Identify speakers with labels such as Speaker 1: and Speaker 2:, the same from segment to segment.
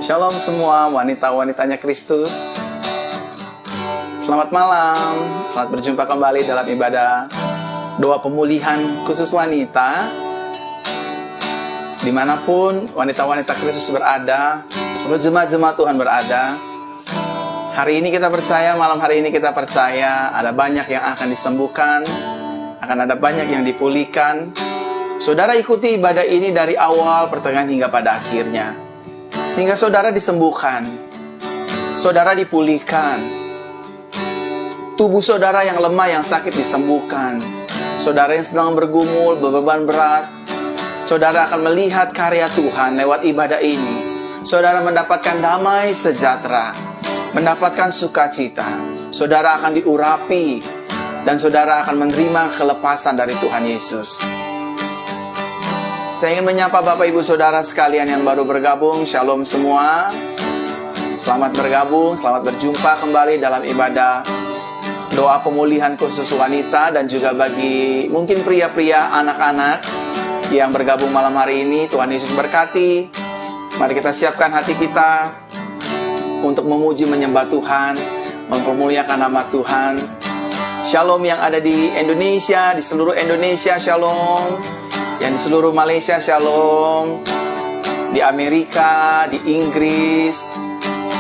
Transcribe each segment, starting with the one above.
Speaker 1: Shalom semua wanita-wanitanya Kristus. Selamat malam, selamat berjumpa kembali dalam ibadah doa pemulihan khusus wanita. Dimanapun wanita-wanita Kristus berada, atau jemaat-jemaat Tuhan berada, hari ini kita percaya, malam hari ini kita percaya ada banyak yang akan disembuhkan, akan ada banyak yang dipulihkan. Saudara ikuti ibadah ini dari awal, pertengahan hingga pada akhirnya, sehingga saudara disembuhkan, saudara dipulihkan, tubuh saudara yang lemah, yang sakit disembuhkan, saudara yang sedang bergumul, berbeban berat, saudara akan melihat karya Tuhan lewat ibadah ini. Saudara mendapatkan damai sejahtera, mendapatkan sukacita, saudara akan diurapi, dan saudara akan menerima kelepasan dari Tuhan Yesus. Saya ingin menyapa Bapak Ibu Saudara sekalian yang baru bergabung. Shalom semua. Selamat bergabung, selamat berjumpa kembali dalam ibadah doa pemulihan khusus wanita, dan juga bagi mungkin pria-pria, anak-anak yang bergabung malam hari ini. Tuhan Yesus berkati. Mari kita siapkan hati kita untuk memuji, menyembah Tuhan, mempermuliakan nama Tuhan. Shalom yang ada di Indonesia, di seluruh Indonesia, shalom. Yang di seluruh Malaysia, shalom. Di Amerika, di Inggris,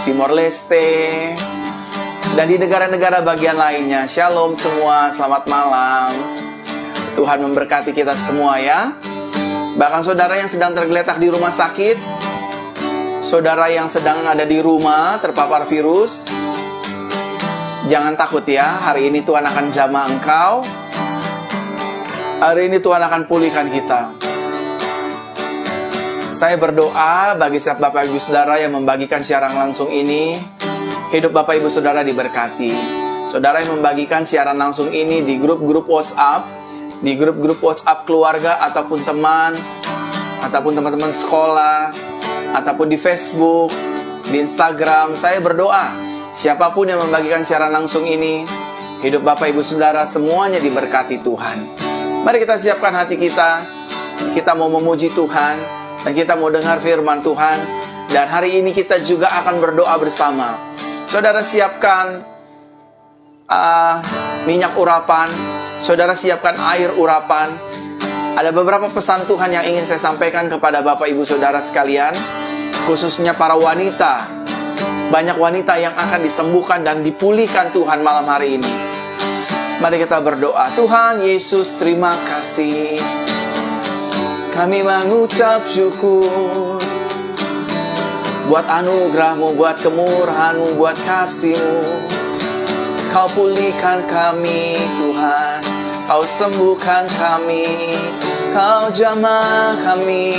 Speaker 1: Timor Leste, dan di negara-negara bagian lainnya, shalom semua, selamat malam. Tuhan memberkati kita semua ya. Bahkan saudara yang sedang tergeletak di rumah sakit, saudara yang sedang ada di rumah terpapar virus, jangan takut ya. Hari ini Tuhan akan jamah engkau. Hari ini Tuhan akan pulihkan kita. Saya berdoa bagi setiap Bapak Ibu Saudara yang membagikan siaran langsung ini, hidup Bapak Ibu Saudara diberkati. Saudara yang membagikan siaran langsung ini di grup-grup WhatsApp, di grup-grup WhatsApp keluarga ataupun teman, ataupun teman-teman sekolah, ataupun di Facebook, di Instagram, saya berdoa siapapun yang membagikan siaran langsung ini, hidup Bapak Ibu Saudara semuanya diberkati Tuhan. Mari kita siapkan hati kita. Kita mau memuji Tuhan, dan kita mau dengar firman Tuhan. Dan hari ini kita juga akan berdoa bersama. Saudara siapkan minyak urapan, saudara siapkan air urapan. Ada beberapa pesan Tuhan yang ingin saya sampaikan kepada Bapak Ibu Saudara sekalian, khususnya para wanita. Banyak wanita yang akan disembuhkan dan dipulihkan Tuhan malam hari ini. Mari kita berdoa. Tuhan Yesus, terima kasih. Kami mengucap syukur buat anugerah-Mu, buat kemurahan-Mu, buat kasih-Mu. Kau pulihkan kami Tuhan, Kau sembuhkan kami, Kau jamah kami,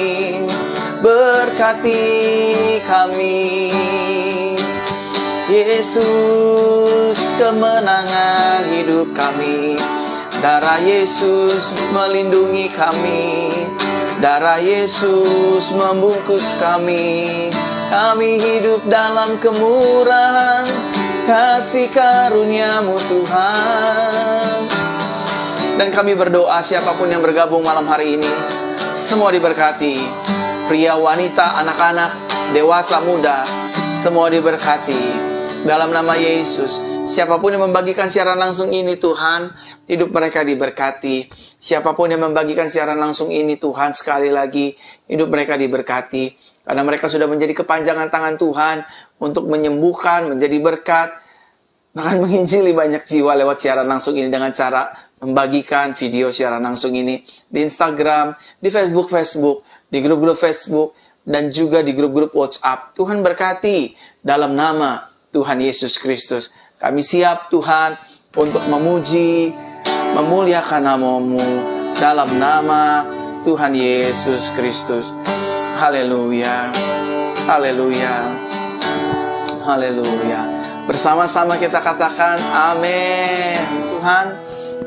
Speaker 1: berkati kami. Yesus, kemenangan hidup kami. Darah Yesus melindungi kami. Darah Yesus membungkus kami. Kami hidup dalam kemurahan kasih karunia-Mu Tuhan. Dan kami berdoa siapapun yang bergabung malam hari ini, semua diberkati. Pria, wanita, anak-anak, dewasa, muda, semua diberkati. Dalam nama Yesus, siapapun yang membagikan siaran langsung ini Tuhan, hidup mereka diberkati. Siapapun yang membagikan siaran langsung ini Tuhan, sekali lagi, hidup mereka diberkati. Karena mereka sudah menjadi kepanjangan tangan Tuhan untuk menyembuhkan, menjadi berkat, bahkan menginjili banyak jiwa lewat siaran langsung ini dengan cara membagikan video siaran langsung ini di Instagram, di Facebook, di grup-grup Facebook, dan juga di grup-grup WhatsApp. Tuhan berkati dalam nama Tuhan Yesus Kristus. Kami siap Tuhan untuk memuji, memuliakan nama-Mu dalam nama Tuhan Yesus Kristus. Haleluya, haleluya, haleluya. Bersama-sama kita katakan amin. Tuhan,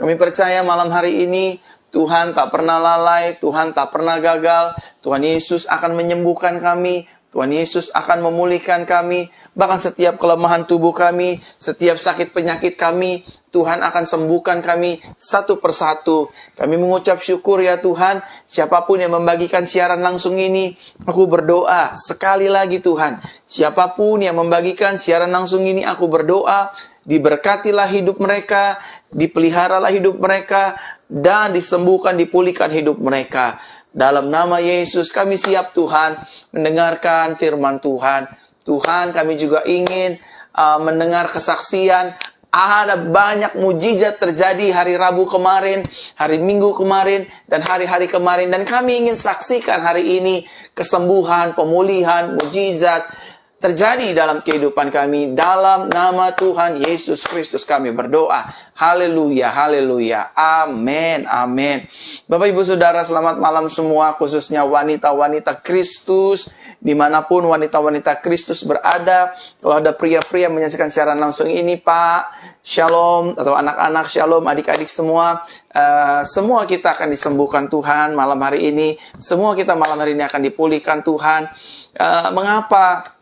Speaker 1: kami percaya malam hari ini Tuhan tak pernah lalai, Tuhan tak pernah gagal. Tuhan Yesus akan menyembuhkan kami, Tuhan Yesus akan memulihkan kami, bahkan setiap kelemahan tubuh kami, setiap sakit penyakit kami, Tuhan akan sembuhkan kami satu persatu. Kami mengucap syukur ya Tuhan, siapapun yang membagikan siaran langsung ini, aku berdoa sekali lagi Tuhan, siapapun yang membagikan siaran langsung ini, aku berdoa, diberkatilah hidup mereka, dipeliharalah hidup mereka, dan disembuhkan, dipulihkan hidup mereka. Dalam nama Yesus kami siap Tuhan mendengarkan firman Tuhan. Tuhan, kami juga ingin mendengar kesaksian. Ada banyak mujizat terjadi hari Rabu kemarin, hari Minggu kemarin, dan hari-hari kemarin. Dan kami ingin saksikan hari ini kesembuhan, pemulihan, mujizat terjadi dalam kehidupan kami. Dalam nama Tuhan Yesus Kristus kami berdoa. Haleluya, haleluya. Amin, amin. Bapak Ibu Saudara, selamat malam semua, khususnya wanita-wanita Kristus. Dimanapun wanita-wanita Kristus berada. Kalau ada pria-pria menyaksikan siaran langsung ini, Pak, Shalom. Atau anak-anak, Shalom, adik-adik semua. Semua kita akan disembuhkan Tuhan malam hari ini. Semua kita malam hari ini akan dipulihkan Tuhan. Mengapa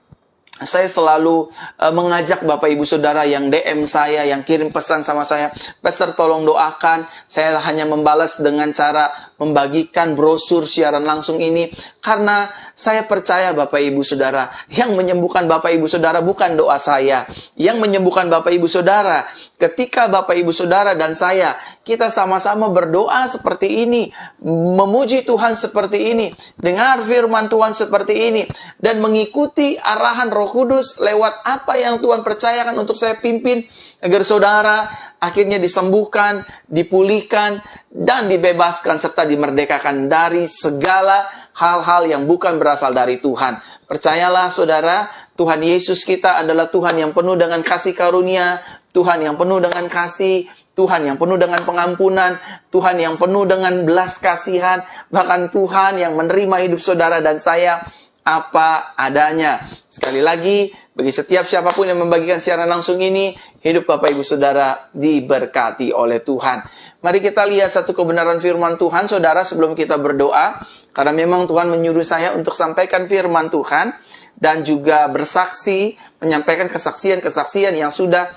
Speaker 1: saya selalu mengajak Bapak Ibu Saudara yang DM saya, yang kirim pesan sama saya, Pastor tolong doakan. Saya hanya membalas dengan cara membagikan brosur siaran langsung ini, karena saya percaya Bapak Ibu Saudara, yang menyembuhkan Bapak Ibu Saudara bukan doa saya. Yang menyembuhkan Bapak Ibu Saudara, ketika Bapak Ibu Saudara dan saya, kita sama-sama berdoa seperti ini, memuji Tuhan seperti ini, dengar firman Tuhan seperti ini, dan mengikuti arahan Roh Kudus lewat apa yang Tuhan percayakan untuk saya pimpin, agar saudara akhirnya disembuhkan, dipulihkan, dan dibebaskan serta dimerdekakan dari segala hal-hal yang bukan berasal dari Tuhan. Percayalah saudara, Tuhan Yesus kita adalah Tuhan yang penuh dengan kasih karunia, Tuhan yang penuh dengan kasih, Tuhan yang penuh dengan pengampunan, Tuhan yang penuh dengan belas kasihan, bahkan Tuhan yang menerima hidup saudara dan saya apa adanya. Sekali lagi, bagi setiap siapapun yang membagikan siaran langsung ini, hidup Bapak Ibu Saudara diberkati oleh Tuhan. Mari kita lihat satu kebenaran firman Tuhan, saudara, sebelum kita berdoa. Karena memang Tuhan menyuruh saya untuk sampaikan firman Tuhan, dan juga bersaksi, menyampaikan kesaksian-kesaksian yang sudah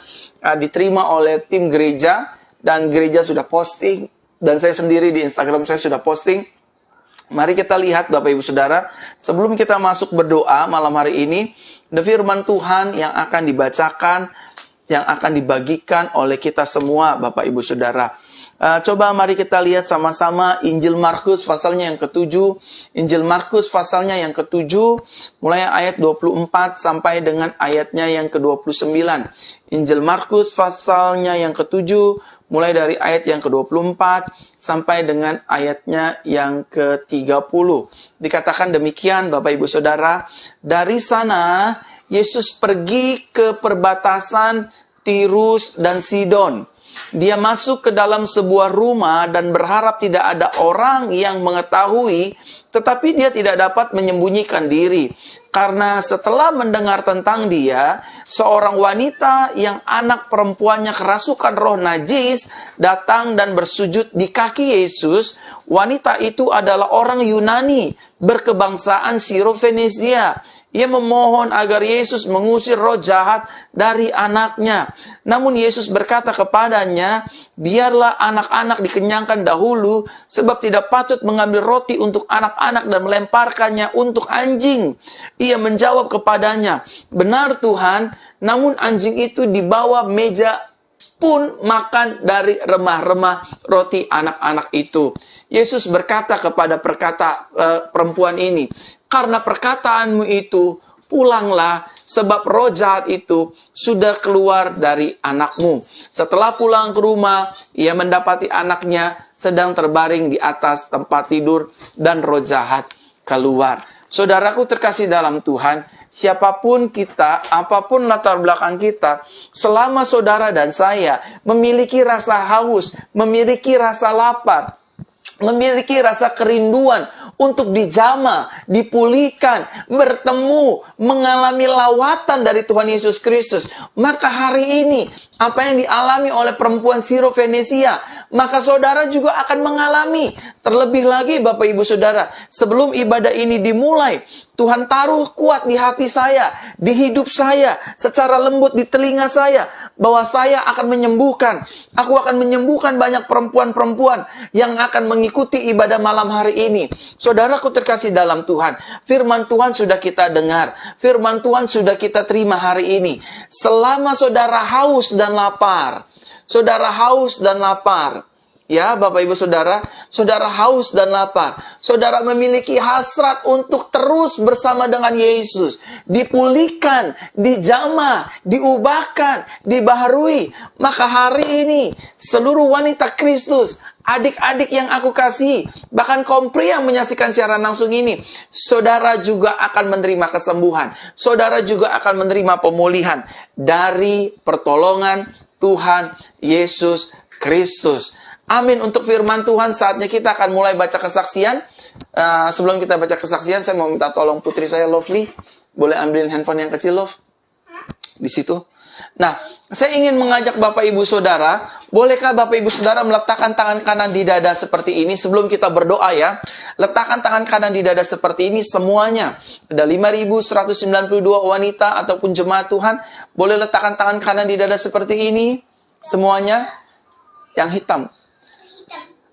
Speaker 1: diterima oleh tim gereja, dan gereja sudah posting, dan saya sendiri di Instagram saya sudah posting. Mari kita lihat Bapak Ibu Saudara, sebelum kita masuk berdoa malam hari ini, ada firman Tuhan yang akan dibacakan, yang akan dibagikan oleh kita semua Bapak Ibu Saudara. Coba mari kita lihat sama-sama Injil Markus pasalnya yang ke-7. Injil Markus pasalnya yang ke-7, mulai ayat 24 sampai dengan ayatnya yang ke-29. Injil Markus pasalnya yang ke-7, mulai dari ayat yang ke-24 sampai dengan ayatnya yang ke-30. Dikatakan demikian Bapak Ibu Saudara, dari sana Yesus pergi ke perbatasan Tirus dan Sidon. Dia masuk ke dalam sebuah rumah dan berharap tidak ada orang yang mengetahui, tetapi dia tidak dapat menyembunyikan diri. Karena setelah mendengar tentang dia, seorang wanita yang anak perempuannya kerasukan roh najis datang dan bersujud di kaki Yesus. Wanita itu adalah orang Yunani berkebangsaan Sirofenisia. Ia memohon agar Yesus mengusir roh jahat dari anaknya. Namun Yesus berkata kepadanya, biarlah anak-anak dikenyangkan dahulu, sebab tidak patut mengambil roti untuk anak-anak dan melemparkannya untuk anjing. Ia menjawab kepadanya, benar Tuhan, namun anjing itu di bawah meja pun makan dari remah-remah roti anak-anak itu. Yesus berkata kepada perempuan ini, karena perkataanmu itu, pulanglah, sebab roh jahat itu sudah keluar dari anakmu. Setelah pulang ke rumah, ia mendapati anaknya sedang terbaring di atas tempat tidur, dan roh jahat keluar. Saudaraku terkasih dalam Tuhan, siapapun kita, apapun latar belakang kita, selama saudara dan saya memiliki rasa haus, memiliki rasa lapar, memiliki rasa kerinduan untuk dijamah, dipulihkan, bertemu, mengalami lawatan dari Tuhan Yesus Kristus, maka hari ini apa yang dialami oleh perempuan Sirofenisia, maka saudara juga akan mengalami. Terlebih lagi Bapak Ibu Saudara, sebelum ibadah ini dimulai, Tuhan taruh kuat di hati saya, di hidup saya, secara lembut di telinga saya, bahwa saya akan menyembuhkan. Aku akan menyembuhkan banyak perempuan-perempuan yang akan mengikuti ibadah malam hari ini. Saudaraku terkasih dalam Tuhan, firman Tuhan sudah kita dengar, firman Tuhan sudah kita terima hari ini. Selama saudara haus dan lapar, ya, Bapak Ibu Saudara, saudara haus dan lapar, saudara memiliki hasrat untuk terus bersama dengan Yesus, dipulihkan, dijamah, diubahkan, dibaharui, maka hari ini seluruh wanita Kristus, adik-adik yang aku kasih, bahkan kaum pria yang menyaksikan siaran langsung ini, saudara juga akan menerima kesembuhan, saudara juga akan menerima pemulihan dari pertolongan Tuhan Yesus Kristus. Amin. Untuk firman Tuhan, saatnya kita akan mulai baca kesaksian. Sebelum kita baca kesaksian, saya mau minta tolong putri saya, Lovely. Boleh ambilin handphone yang kecil, Love? Di situ. Nah, saya ingin mengajak Bapak Ibu Saudara, bolehkah Bapak Ibu Saudara meletakkan tangan kanan di dada seperti ini sebelum kita berdoa ya. Letakkan tangan kanan di dada seperti ini semuanya. Ada 5.192 wanita ataupun jemaat Tuhan. Boleh letakkan tangan kanan di dada seperti ini semuanya. Yang hitam.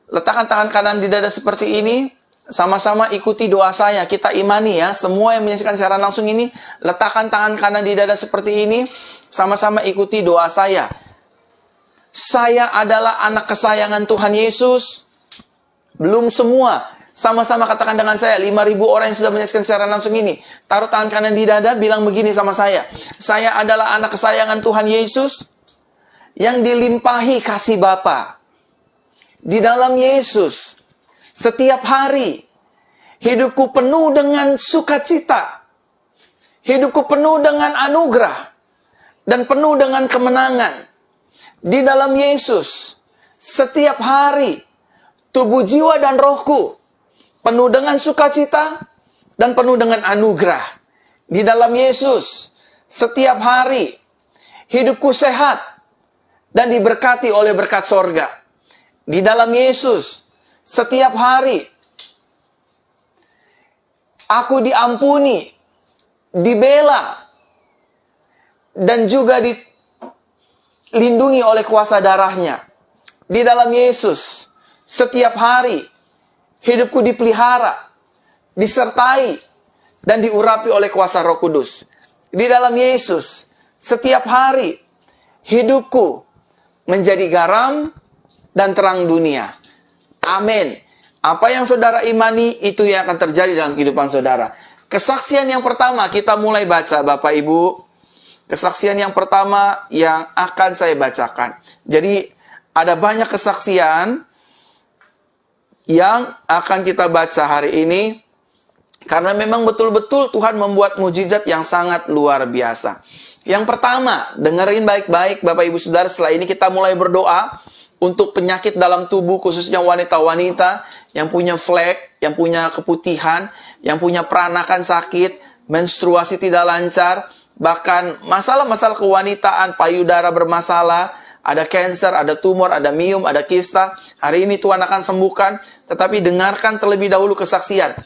Speaker 1: Letakkan tangan kanan di dada seperti ini. Sama-sama ikuti doa saya. Kita imani ya. Semua yang menyaksikan siaran langsung ini, letakkan tangan kanan di dada seperti ini. Sama-sama ikuti doa saya. Saya adalah anak kesayangan Tuhan Yesus. Belum semua. Sama-sama katakan dengan saya. 5.000 orang yang sudah menyaksikan siaran langsung ini. Taruh tangan kanan di dada. Bilang begini sama saya. Saya adalah anak kesayangan Tuhan Yesus. Yang dilimpahi kasih Bapa. Di dalam Yesus, setiap hari, hidupku penuh dengan sukacita. Hidupku penuh dengan anugerah. Dan penuh dengan kemenangan. Di dalam Yesus, setiap hari, tubuh, jiwa, dan rohku penuh dengan sukacita dan penuh dengan anugerah. Di dalam Yesus, setiap hari, hidupku sehat dan diberkati oleh berkat sorga. Di dalam Yesus, setiap hari, aku diampuni, dibela, dan juga dilindungi oleh kuasa darahnya. Di dalam Yesus, setiap hari, hidupku dipelihara, disertai, dan diurapi oleh kuasa Roh Kudus. Di dalam Yesus, setiap hari, hidupku menjadi garam dan terang dunia. Amin. Apa yang saudara imani, itu yang akan terjadi dalam kehidupan saudara. Kesaksian yang pertama, kita mulai baca, Bapak Ibu. Kesaksian yang pertama yang akan saya bacakan. Jadi, ada banyak kesaksian yang akan kita baca hari ini. Karena memang betul-betul Tuhan membuat mujizat yang sangat luar biasa. Yang pertama, dengerin baik-baik Bapak Ibu Saudara, setelah ini kita mulai berdoa untuk penyakit dalam tubuh, khususnya wanita-wanita yang punya flek, yang punya keputihan, yang punya peranakan sakit, menstruasi tidak lancar, bahkan masalah-masalah kewanitaan, payudara bermasalah, ada kanker, ada tumor, ada miom, ada kista. Hari ini Tuhan akan sembuhkan, tetapi dengarkan terlebih dahulu kesaksian.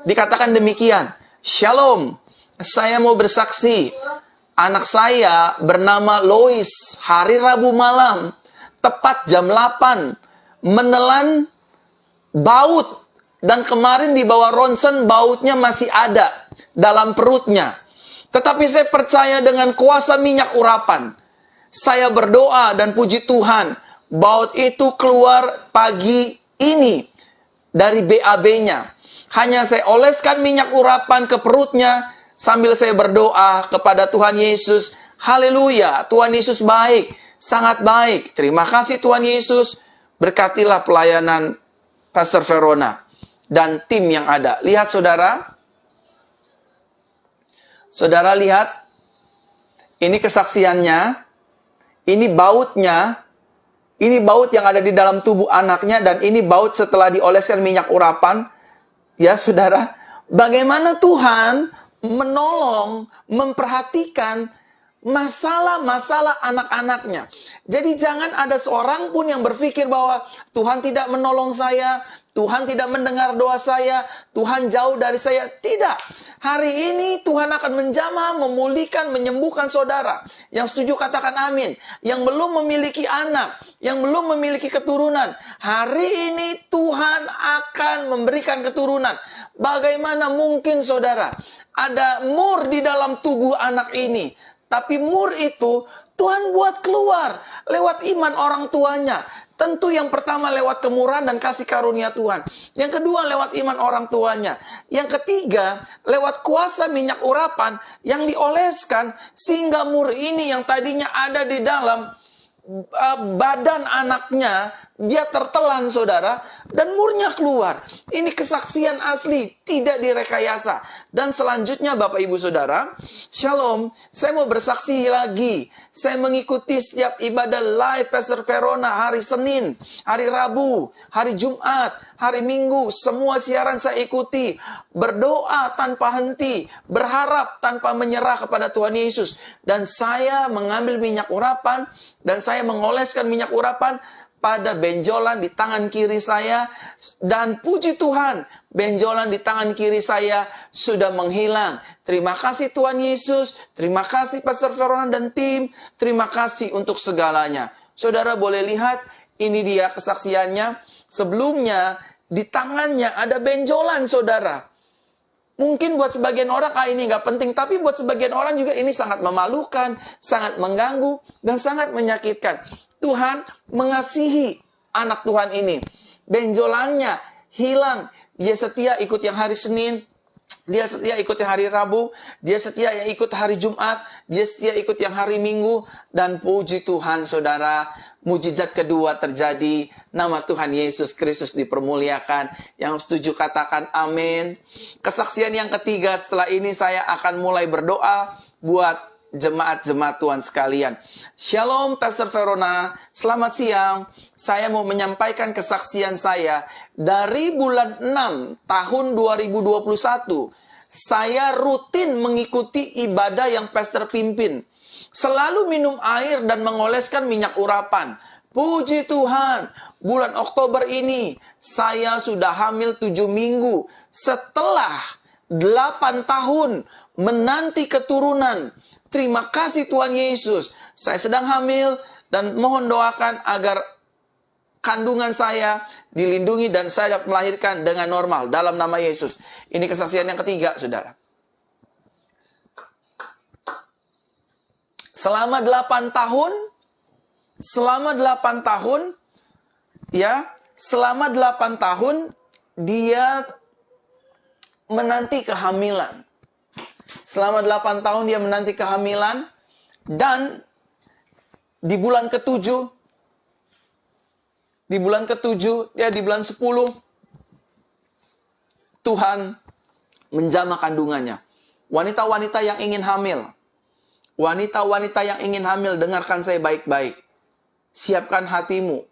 Speaker 1: Dikatakan demikian, Shalom, saya mau bersaksi. Anak saya bernama Lois, hari Rabu malam, tepat jam 8, menelan baut. Dan kemarin di bawah ronsen, bautnya masih ada dalam perutnya. Tetapi saya percaya dengan kuasa minyak urapan. Saya berdoa dan puji Tuhan, baut itu keluar pagi ini dari BAB-nya. Hanya saya oleskan minyak urapan ke perutnya, sambil saya berdoa kepada Tuhan Yesus. Haleluya, Tuhan Yesus baik. Sangat baik. Terima kasih Tuhan Yesus. Berkatilah pelayanan Pastor Verona dan tim yang ada. Lihat saudara. Saudara lihat. Ini kesaksiannya. Ini bautnya. Ini baut yang ada di dalam tubuh anaknya. Dan ini baut setelah dioleskan minyak urapan. Ya saudara. Bagaimana Tuhan menolong, memperhatikan masalah-masalah anak-anaknya. Jadi jangan ada seorang pun yang berpikir bahwa Tuhan tidak menolong saya, Tuhan tidak mendengar doa saya, Tuhan jauh dari saya. Tidak. Hari ini Tuhan akan menjamah, memulihkan, menyembuhkan saudara. Yang setuju katakan amin. Yang belum memiliki anak, yang belum memiliki keturunan, hari ini Tuhan akan memberikan keturunan. Bagaimana mungkin saudara, ada mur di dalam tubuh anak ini, tapi mur itu Tuhan buat keluar lewat iman orang tuanya. Tentu yang pertama lewat kemurahan dan kasih karunia Tuhan. Yang kedua lewat iman orang tuanya. Yang ketiga lewat kuasa minyak urapan yang dioleskan sehingga mur ini yang tadinya ada di dalam badan anaknya, dia tertelan saudara, dan murnya keluar. Ini kesaksian asli, tidak direkayasa. Dan selanjutnya Bapak Ibu Saudara, Shalom, saya mau bersaksi lagi. Saya mengikuti setiap ibadah live Pastor Verona hari Senin, hari Rabu, hari Jumat, hari Minggu. Semua siaran saya ikuti. Berdoa tanpa henti, berharap tanpa menyerah kepada Tuhan Yesus. Dan saya mengambil minyak urapan, dan saya mengoleskan minyak urapan pada benjolan di tangan kiri saya. Dan puji Tuhan, benjolan di tangan kiri saya sudah menghilang. Terima kasih Tuhan Yesus, terima kasih Pastor Verona dan tim, terima kasih untuk segalanya. Saudara boleh lihat, ini dia kesaksiannya. Sebelumnya, di tangannya ada benjolan saudara. Mungkin buat sebagian orang, ini nggak penting. Tapi buat sebagian orang juga ini sangat memalukan, sangat mengganggu, dan sangat menyakitkan. Tuhan mengasihi anak Tuhan ini. Benjolannya hilang. Dia setia ikut yang hari Senin. Dia setia ikut yang hari Rabu. Dia setia yang ikut hari Jumat. Dia setia ikut yang hari Minggu. Dan puji Tuhan saudara, mujizat kedua terjadi. Nama Tuhan Yesus Kristus dipermuliakan. Yang setuju katakan amin. Kesaksian yang ketiga, setelah ini saya akan mulai berdoa buat jemaat-jemaat Tuhan sekalian. Shalom Pastor Verona, selamat siang. Saya mau menyampaikan kesaksian saya. Dari bulan 6 tahun 2021, saya rutin mengikuti ibadah yang Pastor pimpin. Selalu minum air dan mengoleskan minyak urapan. Puji Tuhan, bulan Oktober ini saya sudah hamil 7 minggu. Setelah 8 tahun menanti keturunan. Terima kasih Tuhan Yesus. Saya sedang hamil dan mohon doakan agar kandungan saya dilindungi dan saya dapat melahirkan dengan normal dalam nama Yesus. Ini kesaksian yang ketiga, saudara. Selama 8 tahun, selama 8 tahun dia menanti kehamilan. Selama 8 tahun dia menanti kehamilan. Dan di bulan ke-7, di bulan 10, Tuhan menjamah kandungannya. Wanita-wanita yang ingin hamil, wanita-wanita yang ingin hamil, dengarkan saya baik-baik. Siapkan hatimu.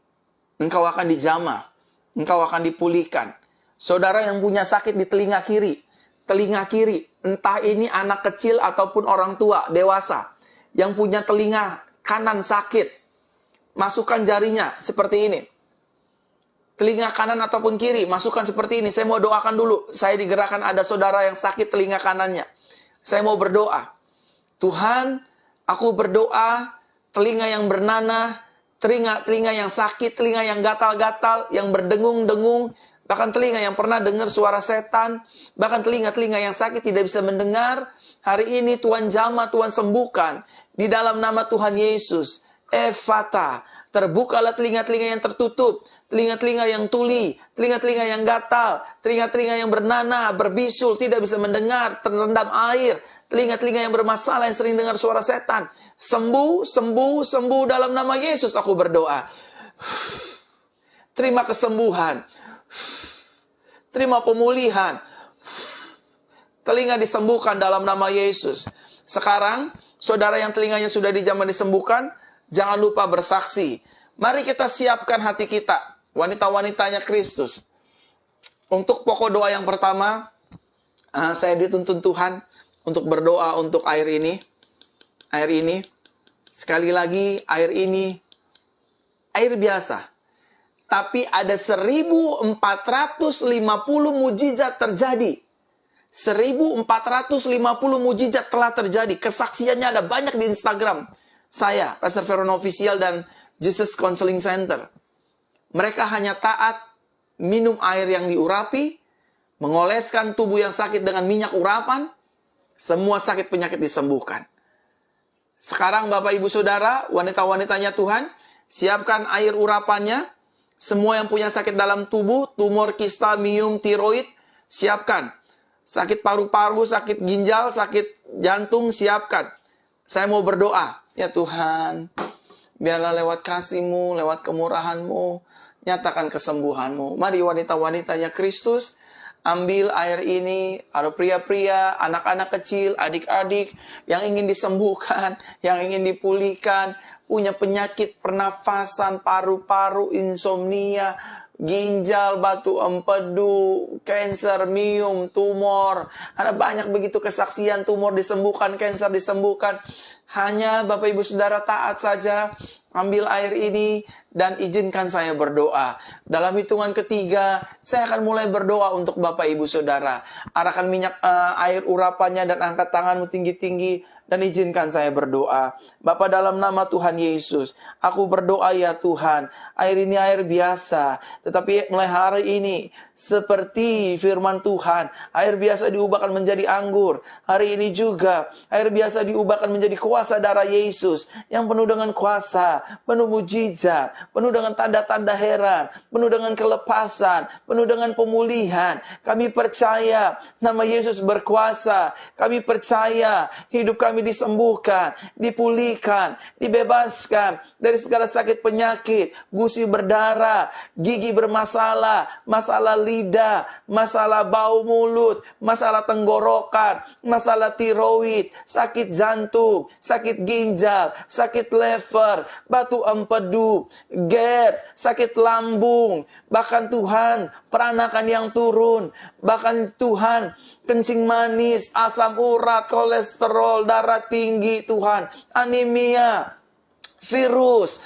Speaker 1: Engkau akan dijamah. Engkau akan dipulihkan. Saudara yang punya sakit di telinga kiri, entah ini anak kecil ataupun orang tua, dewasa, yang punya telinga kanan sakit, masukkan jarinya seperti ini. Telinga kanan ataupun kiri, masukkan seperti ini. Saya mau doakan dulu. Saya digerakkan ada saudara yang sakit telinga kanannya. Saya mau berdoa. Tuhan, aku berdoa, telinga yang bernanah, telinga yang sakit, telinga yang gatal-gatal, yang berdengung-dengung, bahkan telinga yang pernah dengar suara setan, bahkan telinga-telinga yang sakit tidak bisa mendengar. Hari ini Tuhan jamah, Tuhan sembuhkan. Di dalam nama Tuhan Yesus. Efata. Terbukalah telinga-telinga yang tertutup. Telinga-telinga yang tuli. Telinga-telinga yang gatal. Telinga-telinga yang bernanah, berbisul, tidak bisa mendengar, terendam air. Telinga-telinga yang bermasalah, yang sering dengar suara setan. Sembuh, sembuh, sembuh dalam nama Yesus aku berdoa. Terima kesembuhan. Terima pemulihan. Telinga disembuhkan dalam nama Yesus. Sekarang, saudara yang telinganya sudah dijamah disembuhkan, jangan lupa bersaksi. Mari kita siapkan hati kita, wanita-wanitanya Kristus. Untuk pokok doa yang pertama, saya dituntun Tuhan untuk berdoa untuk air ini. Air ini, sekali lagi, air ini, air biasa. Tapi ada 1450 mujizat terjadi. 1450 mujizat telah terjadi. Kesaksiannya ada banyak di Instagram saya, Pastor Veron Official dan Jesus Counseling Center. Mereka hanya taat minum air yang diurapi, mengoleskan tubuh yang sakit dengan minyak urapan, semua sakit penyakit disembuhkan. Sekarang Bapak Ibu Saudara, wanita-wanitanya Tuhan, siapkan air urapannya. Semua yang punya sakit dalam tubuh, tumor, kista, miom, tiroid, siapkan. Sakit paru-paru, sakit ginjal, sakit jantung, siapkan. Saya mau berdoa. Ya Tuhan, biarlah lewat kasih-Mu, lewat kemurahan-Mu, nyatakan kesembuhan-Mu. Mari wanita-wanitanya Kristus, ambil air ini, ada pria-pria, anak-anak kecil, adik-adik yang ingin disembuhkan, yang ingin dipulihkan, punya penyakit pernafasan, paru-paru, insomnia, ginjal, batu empedu, kanker, miom, tumor. Ada banyak begitu kesaksian, tumor disembuhkan, kanker disembuhkan. Hanya Bapak Ibu Saudara taat saja, ambil air ini dan izinkan saya berdoa. Dalam hitungan ketiga, saya akan mulai berdoa untuk Bapak Ibu Saudara. Arahkan minyak air urapannya dan angkat tanganmu tinggi-tinggi. Dan izinkan saya berdoa. Bapa, dalam nama Tuhan Yesus, aku berdoa ya Tuhan, air ini air biasa. Tetapi mulai hari ini, seperti firman Tuhan, air biasa diubahkan menjadi anggur. Hari ini juga, air biasa diubahkan menjadi kuasa darah Yesus, yang penuh dengan kuasa, penuh mujizat, penuh dengan tanda-tanda heran, penuh dengan kelepasan, penuh dengan pemulihan. Kami percaya nama Yesus berkuasa. Kami percaya hidup kami disembuhkan, dipulihkan, dibebaskan dari segala sakit penyakit, gusi berdarah, gigi bermasalah, masalah lidah, masalah bau mulut, masalah tenggorokan, masalah tiroid, sakit jantung, sakit ginjal, sakit lever, batu empedu, GERD, sakit lambung, bahkan Tuhan, peranakan yang turun, bahkan Tuhan, kencing manis, asam urat, kolesterol, darah tinggi, Tuhan, anemia, virus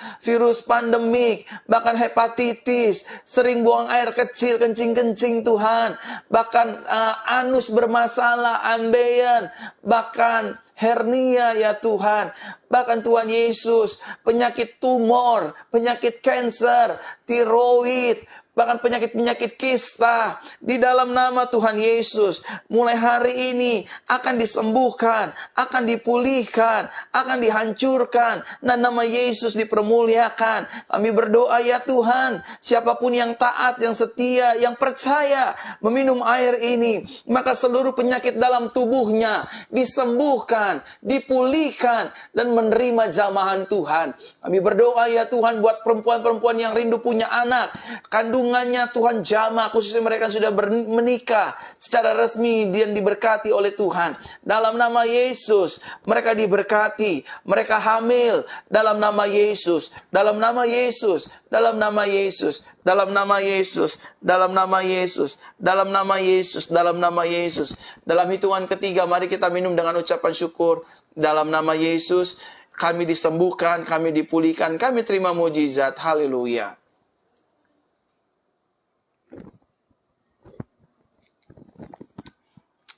Speaker 1: pandemik, bahkan hepatitis, sering buang air kecil, kencing-kencing Tuhan, bahkan anus bermasalah, ambeien, bahkan hernia ya Tuhan, bahkan Tuhan Yesus, penyakit tumor, penyakit kanker, tiroid, bahkan penyakit-penyakit kista, di dalam nama Tuhan Yesus, mulai hari ini akan disembuhkan, akan dipulihkan, akan dihancurkan, dan nama Yesus dipermuliakan. Kami berdoa ya Tuhan, siapapun yang taat, yang setia, yang percaya meminum air ini, maka seluruh penyakit dalam tubuhnya disembuhkan, dipulihkan, dan menerima jamahan Tuhan. Kami berdoa ya Tuhan buat perempuan-perempuan yang rindu punya anak, kandungannya Tuhan jamah, khususnya mereka sudah menikah secara resmi dan diberkati oleh Tuhan. Dalam nama Yesus, mereka diberkati, mereka hamil dalam nama Yesus, dalam nama Yesus, dalam nama Yesus, dalam nama Yesus, dalam nama Yesus, dalam nama Yesus, dalam nama Yesus. Dalam hitungan ketiga, mari kita minum dengan ucapan syukur. Dalam nama Yesus, kami disembuhkan, kami dipulihkan, kami terima mujizat. Haleluya.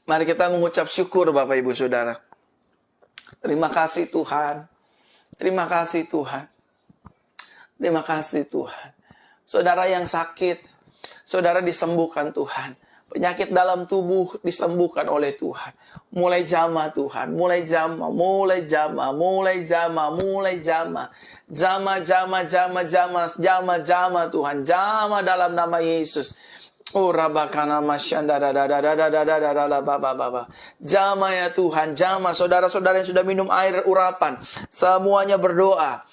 Speaker 1: Mari kita mengucap syukur Bapak Ibu Saudara. Terima kasih Tuhan. Terima kasih Tuhan. Terima kasih Tuhan. Saudara yang sakit, saudara disembuhkan Tuhan. Penyakit dalam tubuh disembuhkan oleh Tuhan. Mulai jamah Tuhan, mulai jamah, mulai jamah, mulai jamah, mulai jamah. Jamah, jamah, jamah, jamah, jamah, jamah Tuhan. Jamah dalam nama Yesus. Oh rabakana masyanda jama ya Tuhan, jama saudara-saudara yang sudah minum air urapan, semuanya berdoa,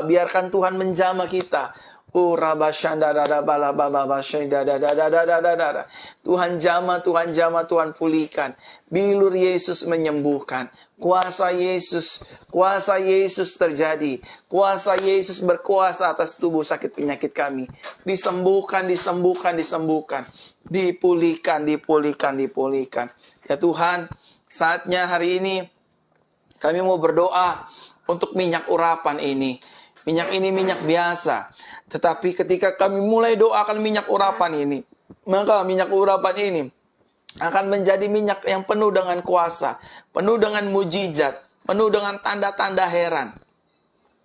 Speaker 1: biarkan Tuhan menjama kita. Tuhan jama, Tuhan jama, Tuhan pulihkan. Bilur Yesus menyembuhkan. Kuasa Yesus terjadi. Kuasa Yesus berkuasa atas tubuh sakit penyakit kami. Disembuhkan. Dipulihkan. Ya Tuhan, saatnya hari ini Kami mau berdoa untuk minyak urapan ini. Minyak ini minyak biasa. Tetapi ketika kami mulai doakan minyak urapan ini, maka minyak urapan ini akan menjadi minyak yang penuh dengan kuasa, penuh dengan mujizat, penuh dengan tanda-tanda heran.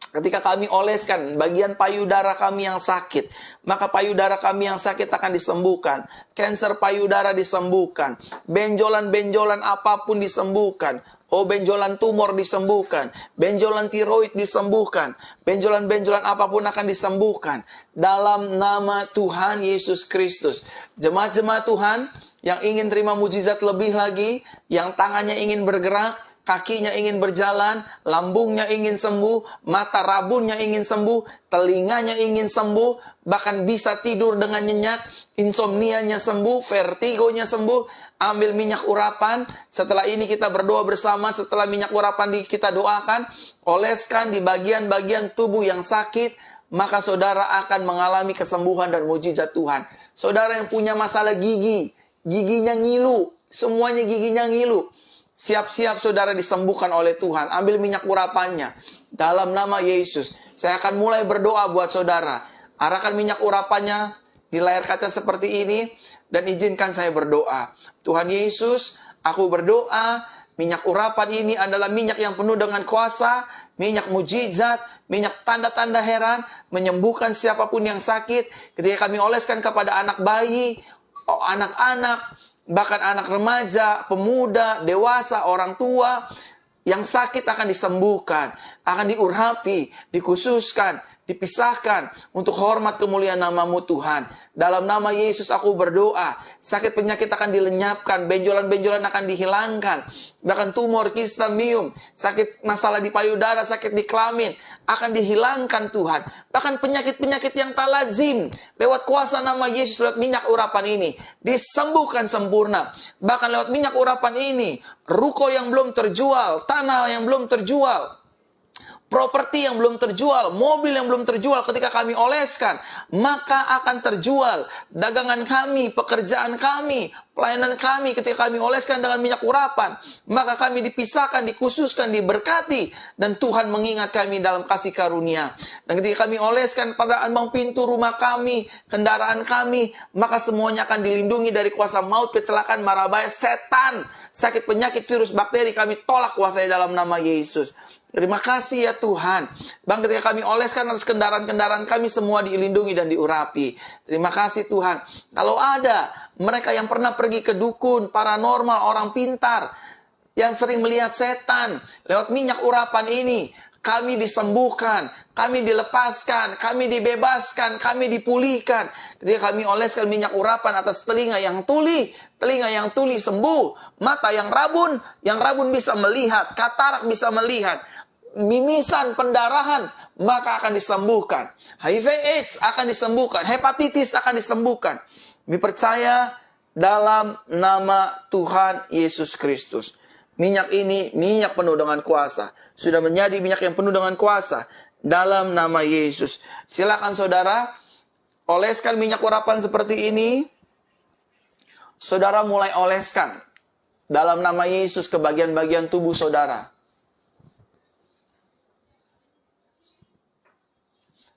Speaker 1: Ketika kami oleskan bagian payudara kami yang sakit, maka payudara kami yang sakit akan disembuhkan. Kanker payudara disembuhkan. Benjolan-benjolan apapun disembuhkan. Oh, benjolan tumor disembuhkan. Benjolan tiroid disembuhkan. Benjolan-benjolan apapun akan disembuhkan. Dalam nama Tuhan Yesus Kristus. Jemaat-jemaat Tuhan yang ingin terima mujizat lebih lagi, yang tangannya ingin bergerak, kakinya ingin berjalan, lambungnya ingin sembuh, mata rabunnya ingin sembuh, telinganya ingin sembuh, bahkan bisa tidur dengan nyenyak, insomnianya sembuh, vertigonya sembuh. Ambil minyak urapan. Setelah ini kita berdoa bersama. Setelah minyak urapan kita doakan, oleskan di bagian-bagian tubuh yang sakit, maka saudara akan mengalami kesembuhan dan mujizat Tuhan. Saudara yang punya masalah gigi, giginya ngilu, semuanya giginya ngilu, siap-siap saudara disembuhkan oleh Tuhan. Ambil minyak urapannya. Dalam nama Yesus, saya akan mulai berdoa buat saudara. Arahkan minyak urapannya di layar kaca seperti ini, dan izinkan saya berdoa. Tuhan Yesus, aku berdoa, minyak urapan ini adalah minyak yang penuh dengan kuasa, minyak mujizat, minyak tanda-tanda heran, menyembuhkan siapapun yang sakit. Ketika kami oleskan kepada anak bayi, anak-anak, bahkan anak remaja, pemuda, dewasa, orang tua, yang sakit akan disembuhkan, akan diurapi, dikhususkan, dipisahkan untuk hormat kemuliaan nama-Mu Tuhan. Dalam nama Yesus aku berdoa, sakit penyakit akan dilenyapkan, benjolan-benjolan akan dihilangkan, bahkan tumor, kista, miom, sakit masalah di payudara, sakit di kelamin akan dihilangkan Tuhan. Bahkan penyakit-penyakit yang tak lazim, lewat kuasa nama Yesus, lewat minyak urapan ini disembuhkan sempurna. Bahkan lewat minyak urapan ini, ruko yang belum terjual, tanah yang belum terjual, properti yang belum terjual, mobil yang belum terjual, ketika kami oleskan, maka akan terjual. Dagangan kami, pekerjaan kami, pelayanan kami, ketika kami oleskan dengan minyak urapan, maka kami dipisahkan, dikhususkan, diberkati, dan Tuhan mengingat kami dalam kasih karunia. Dan ketika kami oleskan pada ambang pintu rumah kami, kendaraan kami, maka semuanya akan dilindungi dari kuasa maut, kecelakaan, mara bahaya, setan, sakit, penyakit, virus, bakteri, kami tolak kuasanya dalam nama Yesus. Terima kasih ya Tuhan. Bang, ketika kami oleskan atas kendaraan-kendaraan kami, semua dilindungi dan diurapi. Terima kasih Tuhan. Kalau ada mereka yang pernah pergi ke dukun, paranormal, orang pintar, yang sering melihat setan, lewat minyak urapan ini, kami disembuhkan, kami dilepaskan, kami dibebaskan, kami dipulihkan. Ketika kami oleskan minyak urapan atas telinga yang tuli sembuh. Mata yang rabun bisa melihat, katarak bisa melihat, mimisan, pendarahan, maka akan disembuhkan. HIV AIDS akan disembuhkan, hepatitis akan disembuhkan. Kami percaya dalam nama Tuhan Yesus Kristus. Minyak ini, minyak penuh dengan kuasa. Sudah menjadi minyak yang penuh dengan kuasa. Dalam nama Yesus. Silakan saudara, oleskan minyak urapan seperti ini. Saudara mulai oleskan. Dalam nama Yesus ke bagian-bagian tubuh saudara.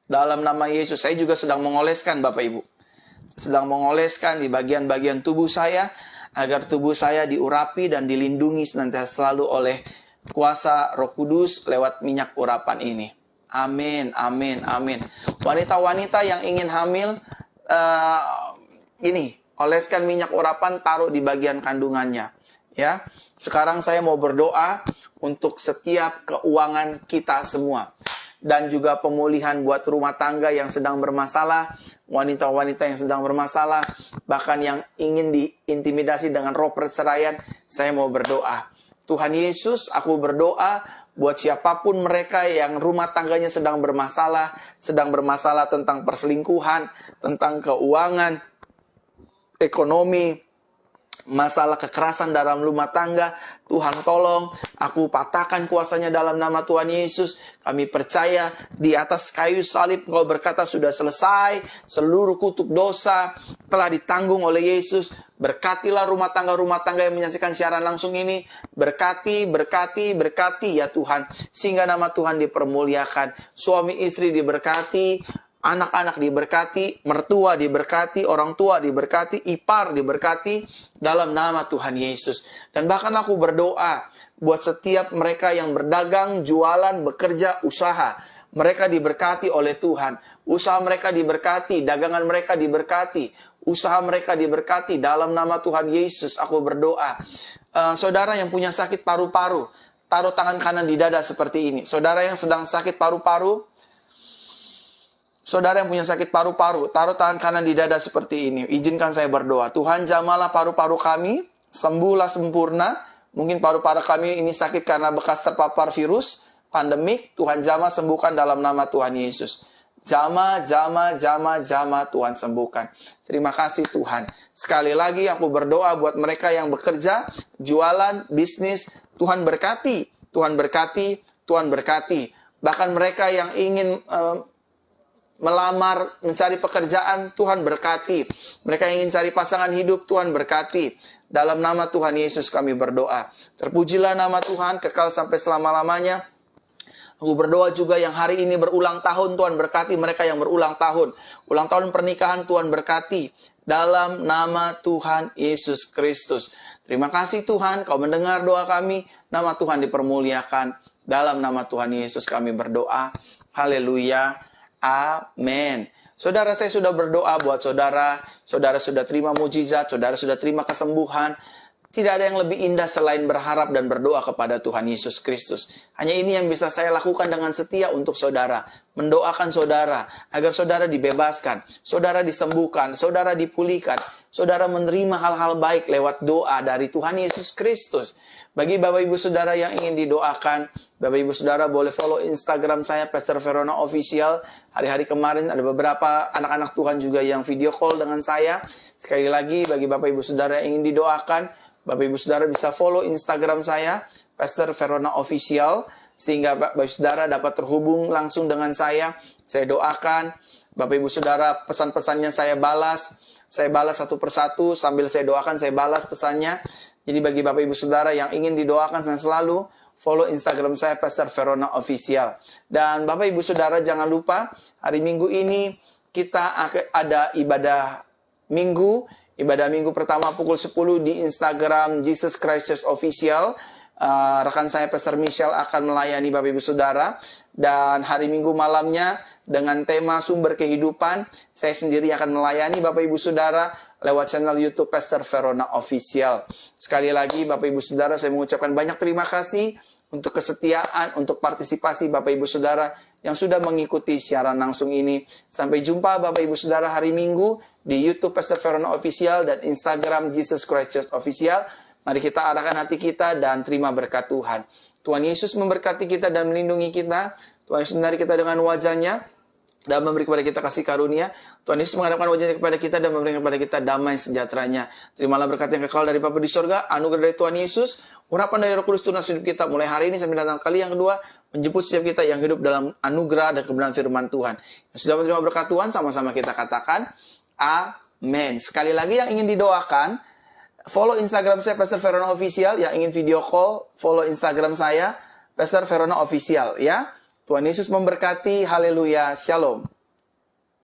Speaker 1: Dalam nama Yesus, saya juga sedang mengoleskan Bapak Ibu. Sedang mengoleskan di bagian-bagian tubuh saya, agar tubuh saya diurapi dan dilindungi senantiasa selalu oleh kuasa Roh Kudus lewat minyak urapan ini. Amin, amin, amin. Wanita-wanita yang ingin hamil, ini, oleskan minyak urapan, taruh di bagian kandungannya. Ya, sekarang saya mau berdoa untuk setiap keuangan kita semua. Dan juga pemulihan buat rumah tangga yang sedang bermasalah, wanita-wanita yang sedang bermasalah, bahkan yang ingin diintimidasi dengan roh perceraian. Saya mau berdoa. Tuhan Yesus, aku berdoa buat siapapun mereka yang rumah tangganya sedang bermasalah tentang perselingkuhan, tentang keuangan, ekonomi, masalah kekerasan dalam rumah tangga, Tuhan tolong, aku patahkan kuasanya dalam nama Tuhan Yesus. Kami percaya di atas kayu salib Engkau berkata sudah selesai, seluruh kutuk dosa telah ditanggung oleh Yesus. Berkatilah rumah tangga yang menyaksikan siaran langsung ini. Berkati ya Tuhan, sehingga nama Tuhan dipermuliakan. Suami istri diberkati, anak-anak diberkati, mertua diberkati, orang tua diberkati, ipar diberkati dalam nama Tuhan Yesus. Dan bahkan aku berdoa buat setiap mereka yang berdagang, jualan, bekerja, usaha. Mereka diberkati oleh Tuhan. Usaha mereka diberkati, dagangan mereka diberkati, usaha mereka diberkati dalam nama Tuhan Yesus. Aku berdoa. Saudara yang punya sakit paru-paru, taruh tangan kanan di dada seperti ini. Saudara yang sedang sakit paru-paru, saudara yang punya sakit paru-paru, taruh tangan kanan di dada seperti ini. Izinkan saya berdoa. Tuhan, jamahlah paru-paru kami, sembuhlah sempurna. Mungkin paru-paru kami ini sakit karena bekas terpapar virus, pandemik. Tuhan jamah, sembuhkan dalam nama Tuhan Yesus. Jamah, Tuhan sembuhkan. Terima kasih Tuhan. Sekali lagi aku berdoa buat mereka yang bekerja, jualan, bisnis. Tuhan berkati, Tuhan berkati, Tuhan berkati. Bahkan mereka yang ingin melamar, mencari pekerjaan, Tuhan berkati. Mereka yang ingin cari pasangan hidup, Tuhan berkati. Dalam nama Tuhan Yesus kami berdoa. Terpujilah nama Tuhan, kekal sampai selama-lamanya. Aku berdoa juga yang hari ini berulang tahun, Tuhan berkati mereka yang berulang tahun. Ulang tahun pernikahan, Tuhan berkati. Dalam nama Tuhan Yesus Kristus. Terima kasih Tuhan, Kau mendengar doa kami. Nama Tuhan dipermuliakan. Dalam nama Tuhan Yesus kami berdoa. Haleluya. Amin. Saudara, saya sudah berdoa buat saudara. Saudara sudah terima mujizat, saudara sudah terima kesembuhan. Tidak ada yang lebih indah selain berharap dan berdoa kepada Tuhan Yesus Kristus. Hanya ini yang bisa saya lakukan dengan setia untuk saudara. Mendoakan saudara agar saudara dibebaskan, saudara disembuhkan, saudara dipulihkan, saudara menerima hal-hal baik lewat doa dari Tuhan Yesus Kristus. Bagi Bapak Ibu Saudara yang ingin didoakan, Bapak Ibu Saudara boleh follow Instagram saya, Pastor Verona Official. Hari-hari kemarin ada beberapa anak-anak Tuhan juga yang video call dengan saya. Sekali lagi, bagi Bapak Ibu Saudara yang ingin didoakan, Bapak Ibu Saudara bisa follow Instagram saya, Pastor Verona Official, sehingga Bapak Ibu Saudara dapat terhubung langsung dengan saya. Saya doakan, Bapak Ibu Saudara pesan-pesannya saya balas satu persatu, sambil saya doakan saya balas pesannya. Jadi bagi Bapak Ibu Saudara yang ingin didoakan, saya selalu follow Instagram saya, Pastor Verona Official. Dan Bapak Ibu Saudara jangan lupa, hari Minggu ini kita ada ibadah Minggu pertama pukul 10 di Instagram Jesus Christ Church Official. Rekan saya Pastor Michelle akan melayani Bapak Ibu Saudara. Dan hari Minggu malamnya dengan tema sumber kehidupan, saya sendiri akan melayani Bapak Ibu Saudara lewat channel YouTube Pastor Verona Official. Sekali lagi Bapak Ibu Saudara, saya mengucapkan banyak terima kasih untuk kesetiaan, untuk partisipasi Bapak Ibu Saudara yang sudah mengikuti siaran langsung ini. Sampai jumpa Bapak Ibu Saudara hari Minggu di YouTube Pastor Verona Official dan Instagram Jesus Christ Church Official. Mari kita arahkan hati kita dan terima berkat Tuhan. Tuhan Yesus memberkati kita dan melindungi kita. Tuhan Yesus menari kita dengan wajahnya dan memberi kepada kita kasih karunia. Tuhan Yesus menghadapkan wajahnya kepada kita dan memberikan kepada kita damai sejahteranya. Terimalah berkat yang kekal dari Bapa di sorga, anugerah dari Tuhan Yesus, urapan dari Roh Kudus tunas hidup kita mulai hari ini sampai datang kali yang kedua, menjemput setiap kita yang hidup dalam anugerah dan kebenaran firman Tuhan. Yang sudah menerima berkat Tuhan, sama-sama kita katakan, amin. Sekali lagi yang ingin didoakan, follow Instagram saya, Pastor Verona Official. Yang ingin video call, follow Instagram saya, Pastor Verona Official. Ya, Tuhan Yesus memberkati. Haleluya. Shalom.